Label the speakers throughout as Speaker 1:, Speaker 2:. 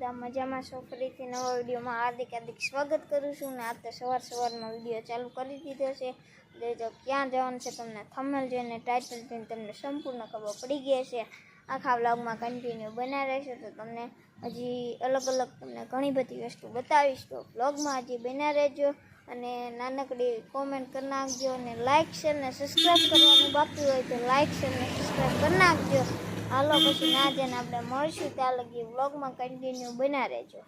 Speaker 1: બધા મજામાં છો? ફરીથી નવા વિડીયોમાં હાર્દિક સ્વાગત કરું છું ને. આ તો સવારમાં વિડીયો ચાલુ કરી દીધો છે. જો ક્યાં જવાનું છે તમને થંબનેલ જોઈને ટાઇટલ જોઈને તમને સંપૂર્ણ ખબર પડી ગઈ છે. આખા વ્લોગમાં કન્ટિન્યુ બના રહેશે તો તમને હજી અલગ તમને ઘણી બધી વસ્તુ બતાવીશ. તો વ્લોગમાં હજી બના રહેજો અને નાનકડી કોમેન્ટ કરી નાખજો અને લાઇક શેર ને સબસ્ક્રાઈબ કરવાનું બાકી હોય તો લાઇક શેર ને સબસ્ક્રાઈબ કરી નાખજો. હાલો પછી ના જઈને આપણે મળશું ત્યાં લગી વ્લોગમાં કન્ટિન્યુ બના રહેજો.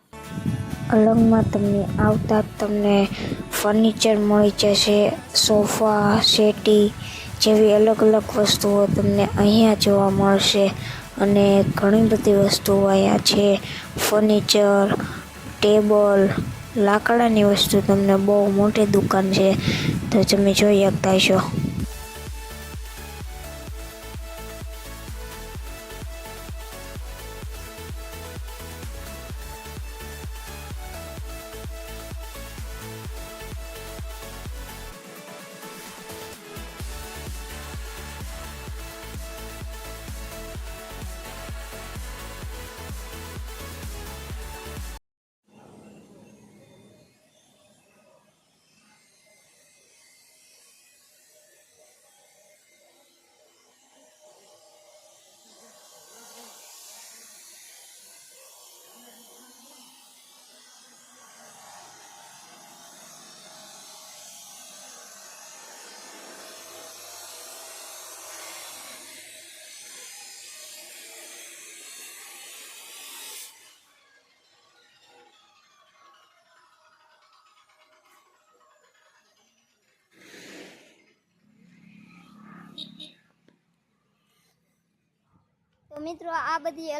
Speaker 2: અલંગમાં તમને આવતા તમને ફર્નિચર મળી જશે, સોફા સેટી જેવી અલગ વસ્તુઓ તમને અહીંયા જોવા મળશે અને ઘણી બધી વસ્તુઓ અહીંયા છે. ફર્નિચર, ટેબલ, લાકડાની વસ્તુ તમને બહુ મોટી દુકાન છે તો તમે જોઈ શકતા છો.
Speaker 1: તો મિત્રો આ બધી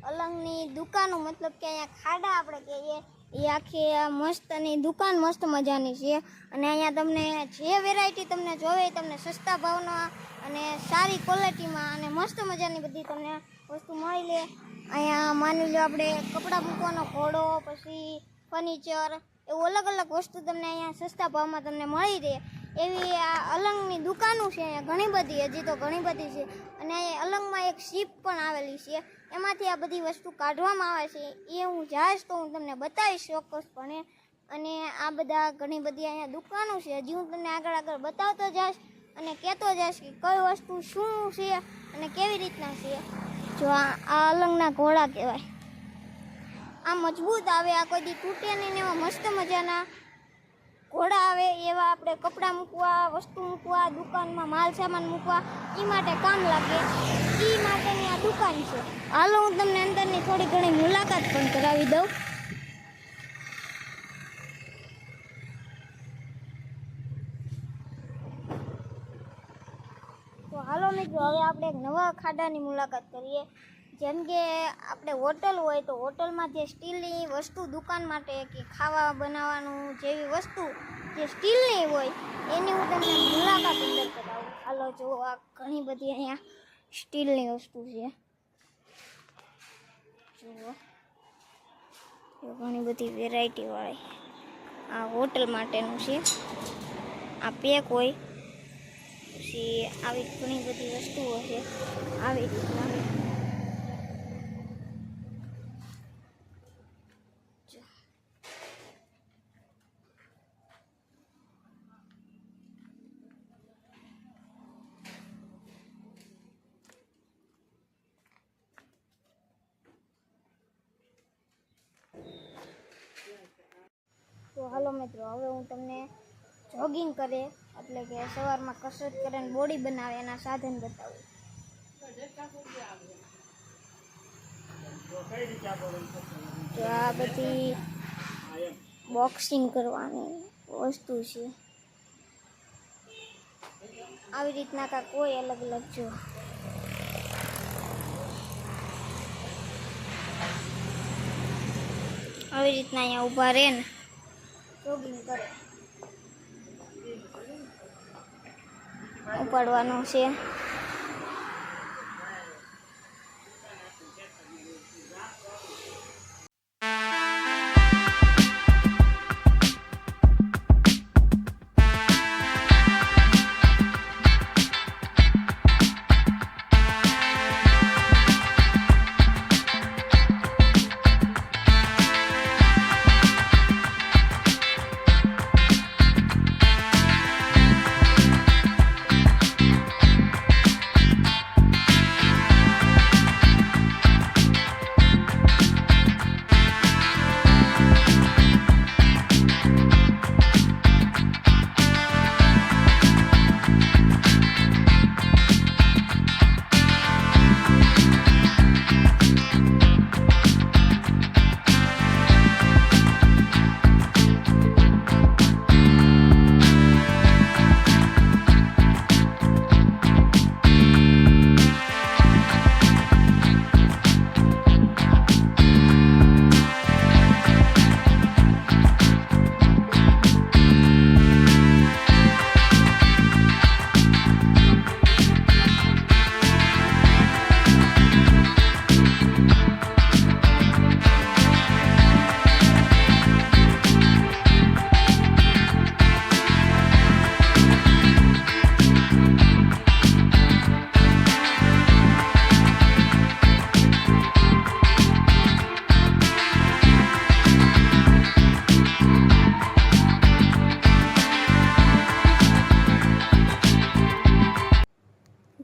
Speaker 1: અલંગની દુકાનો મતલબ કે અહીંયા ખાડા આપણે કહીએ એ આખી મસ્તની દુકાન મસ્ત મજાની છે. અને અહીંયા તમને જે વેરાયટી તમને જોવે તમને સસ્તા ભાવમાં અને સારી ક્વોલિટીમાં અને મસ્ત મજાની બધી તમને વસ્તુ મળી લે. અહીંયા માની લો આપણે કપડાં મૂકવાનો ઘોડો, પછી ફર્નિચર એવું અલગ વસ્તુ તમને અહીંયા સસ્તા ભાવમાં તમને મળી રહે એવી આ અલંગની દુકાનો છે. અહીંયા ઘણી બધી હજી તો ઘણી બધી છે. અને અહીંયા અલંગમાં એક શીપ પણ આવેલી છે, એમાંથી આ બધી વસ્તુ કાઢવામાં આવે છે. એ હું જઈશ તો હું તમને બતાવીશ ચોક્કસપણે. અને આ બધા ઘણી બધી અહીંયા દુકાનો છે. હજી હું તમને આગળ બતાવતો જઈશ અને કહેતો જઈશ કે કઈ વસ્તુ શું છે અને કેવી રીતના છે. જો આ અલંગના ઘોડા કહેવાય, આ મજબૂત આવે, આ કોઈ દી તૂટે નહીં ને એવા મસ્ત મજાના ઘોડા આવે. એવા આપણે કપડાં મૂકવા, વસ્તુ મૂકવા, દુકાનમાં માલ સામાન મૂકવા એ માટે કામ લાગે. એ માટેની આ દુકાન છે. હાલો હું તમને અંદરની થોડી ઘણી મુલાકાત પણ કરાવી દઉં. તો હાલો મિત્રો હવે આપણે એક નવા ખાડાની મુલાકાત કરીએ. જેમ કે આપણે હોટલ હોય તો હોટલમાં જે સ્ટીલની વસ્તુ દુકાન માટે કે ખાવા બનાવવાનું જેવી વસ્તુ જે સ્ટીલની હોય એની હું તમને મુલાકાત અંદર કરાવું. હાલો જો આ ઘણી બધી અહીંયા સ્ટીલની વસ્તુ છે. જુઓ ઘણી બધી વેરાયટીવાળી આ હોટલ માટેનું છે. આ પેક હોય પછી આવી ઘણી બધી વસ્તુઓ છે આવી રીતના. તો હાલો મિત્રો હવે હું તમને જોગિંગ કરે એટલે કે સવારમાં કસરત કરીને બોડી બનાવે એના સાધન બતાવું. તો આ બધી બોક્સિંગ કરવાની વસ્તુ છે. આવી રીતના કાંઈક કોઈ અલગ જો આવી રીતના અહીંયા ઊભા રહે ને જોગિંગ કરે ઉપાડવાનું છે.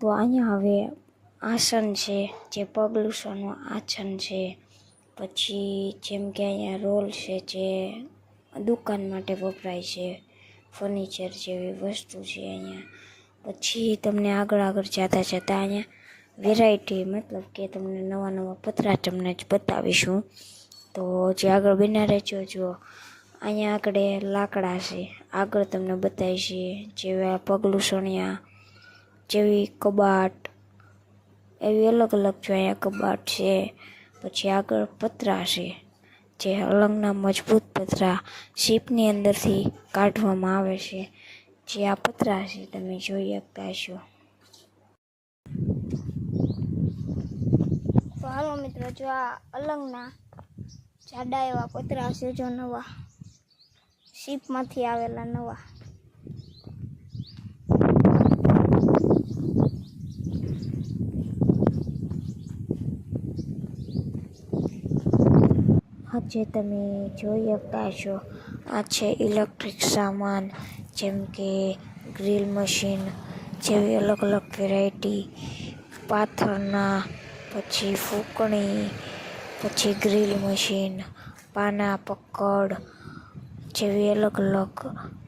Speaker 2: તો અહીંયા હવે આસન છે, જે પગ લૂછવાનું આસન છે. પછી જેમ કે અહીંયા રોલ છે, જે દુકાન માટે વપરાય છે, ફર્નિચર જેવી વસ્તુ છે અહીંયા. પછી તમને આગળ જતા અહીંયા વેરાયટી, મતલબ કે તમને નવા પતરા તમને જ બતાવીશું. તો જે આગળ બના રહેજો. જો અહીંયા આગળ લાકડા છે, આગળ તમને બતાવીશું જેવા પગલુંછણિયા જેવી કબાટ, એવી અલગ અલગ જો અહીંયા કબાટ છે. પછી આગળ પતરા છે, જે અલંગના મજબૂત પતરા શીપની અંદરથી કાઢવામાં આવે છે. જે આ પતરા છે તમે જોઈ શકતા છો.
Speaker 1: તો હાલો મિત્રો, જો આ અલંગના જાડા એવા પતરા છે, જો નવા શીપમાંથી આવેલા નવા.
Speaker 2: જે તમે જોઈ શકતા છો, આ છે ઇલેક્ટ્રિક સામાન, જેમ કે ગ્રીલ મશીન જેવી અલગ અલગ વેરાયટી, પાથરના, પછી ફૂંકણી, પછી ગ્રીલ મશીન, પાના પકડ જેવી અલગ અલગ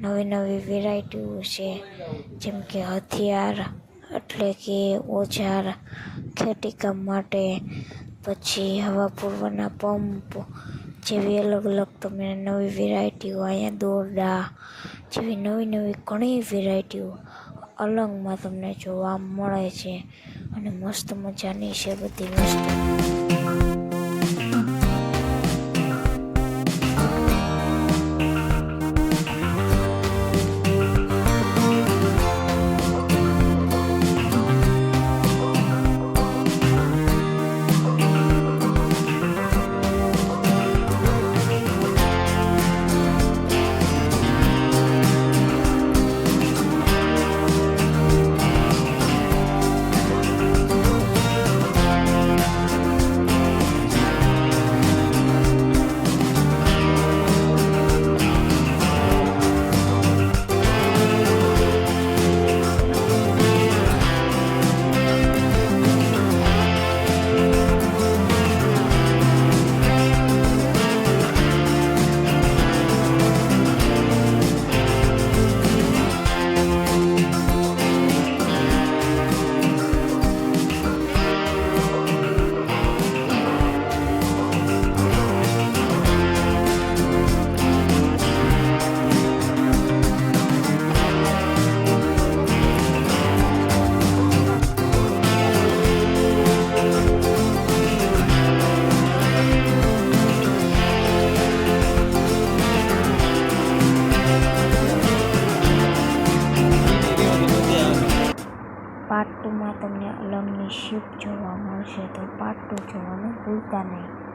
Speaker 2: નવી વેરાયટીઓ છે. જેમ કે હથિયાર એટલે કે ઓજાર ખેતીકામ માટે, પછી હવા પૂરવાના પંપ જેવી અલગ અલગ તમને નવી વેરાયટીઓ, અહીંયા દોરડા જેવી નવી ઘણી વેરાયટીઓ અલંગમાં તમને જોવા મળે છે. અને મસ્ત મજાની છે બધી વસ્તુ. પાર્ટ 2માં તમને અલંગની શીપ જોવા મળશે, તો પાર્ટ 2 જોવાનું ભૂલતા નહીં.